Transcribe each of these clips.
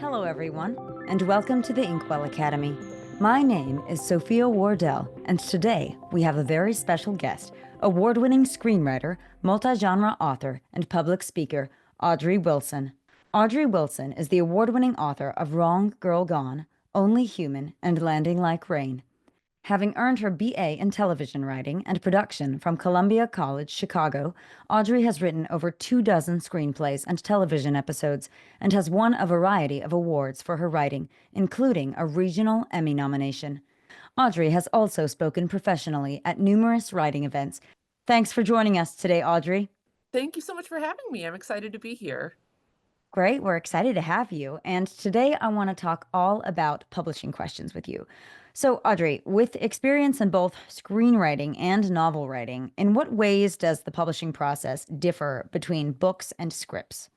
Hello, everyone, and welcome to the Inkwell Academy. My name is Sophia Wardell, and today we have a very special guest, award-winning screenwriter, multi-genre author, and public speaker, Audrey Wilson. Audrey Wilson is the award-winning author of Wrong Girl Gone, Only Human, and Landing Like Rain. Having earned her BA in television writing and production from Columbia College, Chicago, Audrey has written over 24 screenplays and television episodes and has won a variety of awards for her writing, including a regional Emmy nomination. Audrey has also spoken professionally at numerous writing events. Thanks for joining us today, Audrey. Thank you so much for having me. I'm excited to be here. Great, we're excited to have you. And today I want to talk all about publishing questions with you. So, Audrey, with experience in both screenwriting and novel writing, in what ways does the publishing process differ between books and scripts?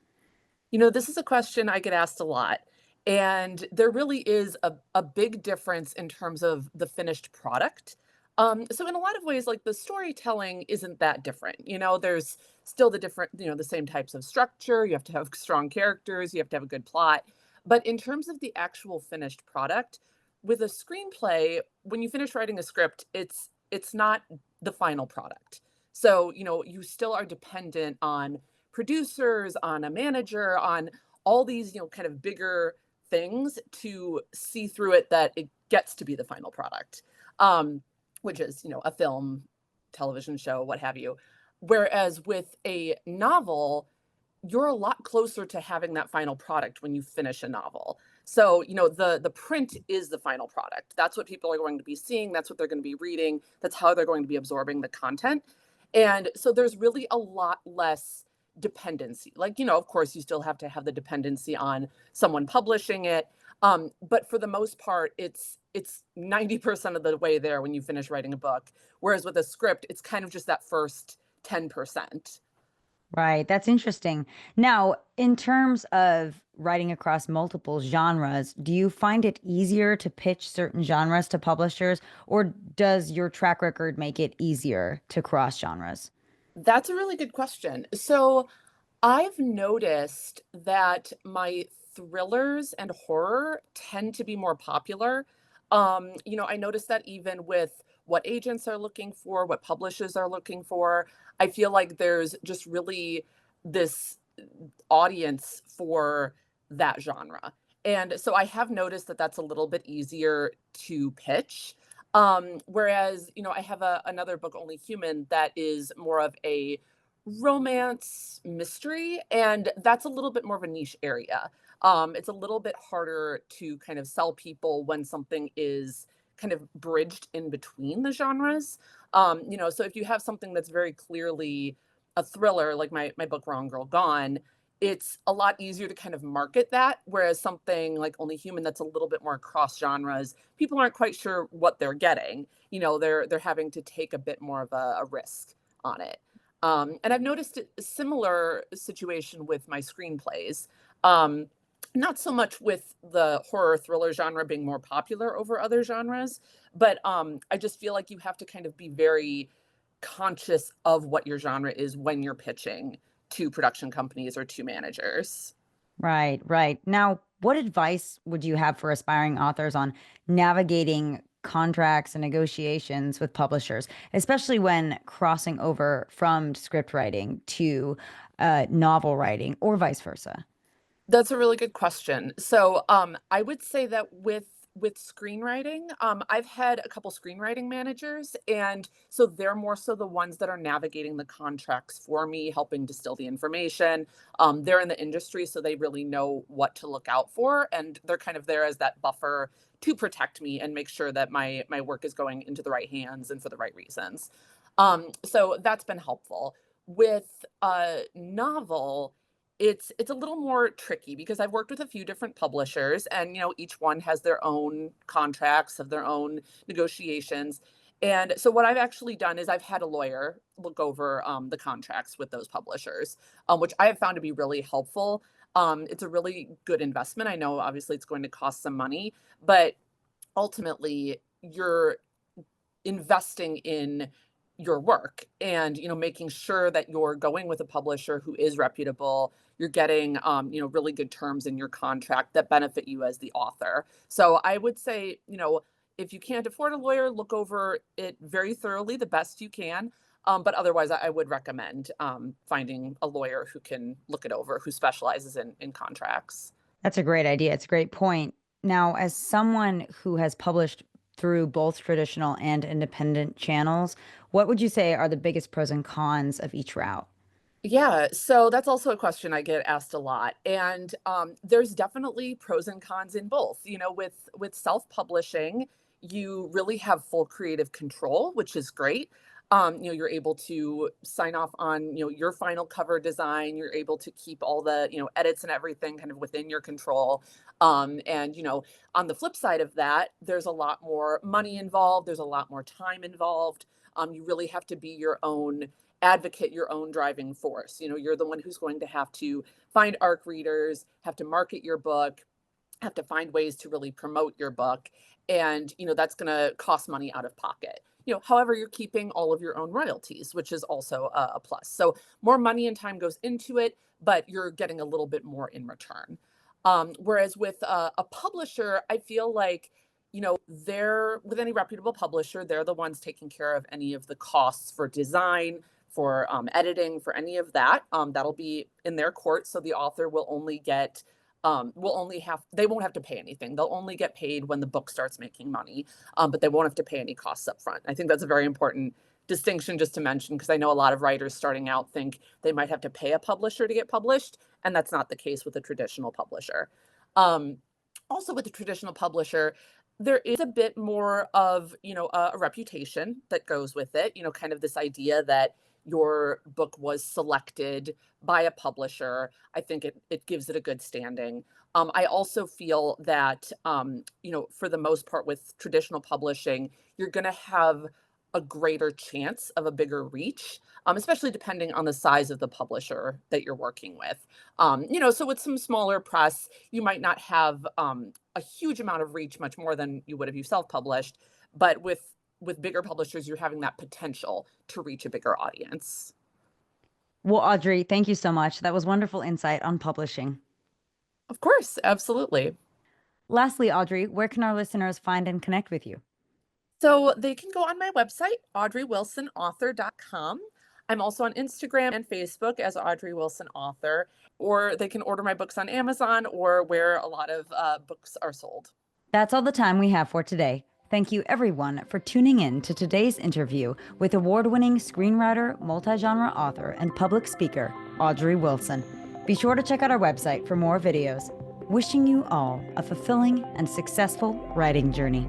This is a question I get asked a lot. And there really is a big difference in terms of the finished product. So in a lot of ways, like the storytelling isn't that different. There's still the same types of structure. You have to have strong characters, you have to have a good plot. But in terms of the actual finished product, with a screenplay, when you finish writing a script, it's not the final product. So, you still are dependent on producers, on a manager, on all these, kind of bigger things to see through it that it gets to be the final product, which is, a film, television show, what have you. Whereas with a novel, you're a lot closer to having that final product when you finish a novel. So, the print is the final product. That's what people are going to be seeing. That's what they're going to be reading. That's how they're going to be absorbing the content. And so there's really a lot less dependency. Like, of course, you still have to have the dependency on someone publishing it. But for the most part, it's 90% of the way there when you finish writing a book. Whereas with a script, it's kind of just that first 10%. Right, that's interesting. Now, in terms of writing across multiple genres, do you find it easier to pitch certain genres to publishers, or does your track record make it easier to cross genres? That's a really good question. So I've noticed that my thrillers and horror tend to be more popular. I noticed that even with what agents are looking for, what publishers are looking for, I feel like there's just really this audience for that genre. And so I have noticed that that's a little bit easier to pitch. Whereas, I have another book, Only Human, that is more of a romance mystery, and that's a little bit more of a niche area. It's a little bit harder to kind of sell people when something is kind of bridged in between the genres. So if you have something that's very clearly a thriller, like my book Wrong Girl Gone, it's a lot easier to kind of market that. Whereas something like Only Human that's a little bit more cross genres, people aren't quite sure what they're getting. They're having to take a bit more of a risk on it. And I've noticed a similar situation with my screenplays. Um, Not so much with the horror thriller genre being more popular over other genres, but I just feel like you have to kind of be very conscious of what your genre is when you're pitching to production companies or to managers. Right, right. Now, what advice would you have for aspiring authors on navigating contracts and negotiations with publishers, especially when crossing over from script writing to novel writing or vice versa? That's a really good question. So, I would say that with screenwriting, I've had a couple screenwriting managers, and so they're more so the ones that are navigating the contracts for me, helping distill the information. They're in the industry, so they really know what to look out for, and they're kind of there as that buffer to protect me and make sure that my work is going into the right hands and for the right reasons. So that's been helpful. With a novel, it's a little more tricky because I've worked with a few different publishers, and each one has their own contracts, of their own negotiations. And so what I've actually done is I've had a lawyer look over the contracts with those publishers, which I have found to be really helpful. It's a really good investment. I know obviously it's going to cost some money, but ultimately you're investing in your work, and making sure that you're going with a publisher who is reputable. You're getting really good terms in your contract that benefit you as the author. So I would say, if you can't afford a lawyer, look over it very thoroughly, the best you can. But otherwise, I would recommend finding a lawyer who can look it over, who specializes in contracts. That's a great idea. It's a great point. Now, as someone who has published through both traditional and independent channels, what would you say are the biggest pros and cons of each route? Yeah, so that's also a question I get asked a lot, and there's definitely pros and cons in both. With self-publishing, you really have full creative control, which is great. You're able to sign off on your final cover design. You're able to keep all the edits and everything kind of within your control. And on the flip side of that, there's a lot more money involved. There's a lot more time involved. You really have to be your own advocate, your own driving force. You're the one who's going to have to find ARC readers, have to market your book, have to find ways to really promote your book. And, that's going to cost money out of pocket. However, you're keeping all of your own royalties, which is also a plus. So more money and time goes into it, but you're getting a little bit more in return. Whereas with a publisher, I feel like, they're with any reputable publisher, they're the ones taking care of any of the costs for design, for editing, for any of that. That'll be in their court. So the author will only get they won't have to pay anything. They'll only get paid when the book starts making money, but they won't have to pay any costs up front. I think that's a very important distinction just to mention, because I know a lot of writers starting out think they might have to pay a publisher to get published, and that's not the case with a traditional publisher. Um, Also with the traditional publisher, there is a bit more of, a reputation that goes with it, kind of this idea that your book was selected by a publisher. I think it gives it a good standing. I also feel that, for the most part with traditional publishing, you're going to have a greater chance of a bigger reach, especially depending on the size of the publisher that you're working with. So with some smaller press, you might not have a huge amount of reach, much more than you would if you self-published. But with bigger publishers, you're having that potential to reach a bigger audience. Well, Audrey, thank you so much. That was wonderful insight on publishing. Of course, absolutely. Lastly, Audrey, where can our listeners find and connect with you? So they can go on my website, audreywilsonauthor.com. I'm also on Instagram and Facebook as Audrey Wilson Author, or they can order my books on Amazon or where a lot of books are sold. That's all the time we have for today. Thank you, everyone, for tuning in to today's interview with award-winning screenwriter, multi-genre author, and public speaker, Audrey Wilson. Be sure to check out our website for more videos. Wishing you all a fulfilling and successful writing journey.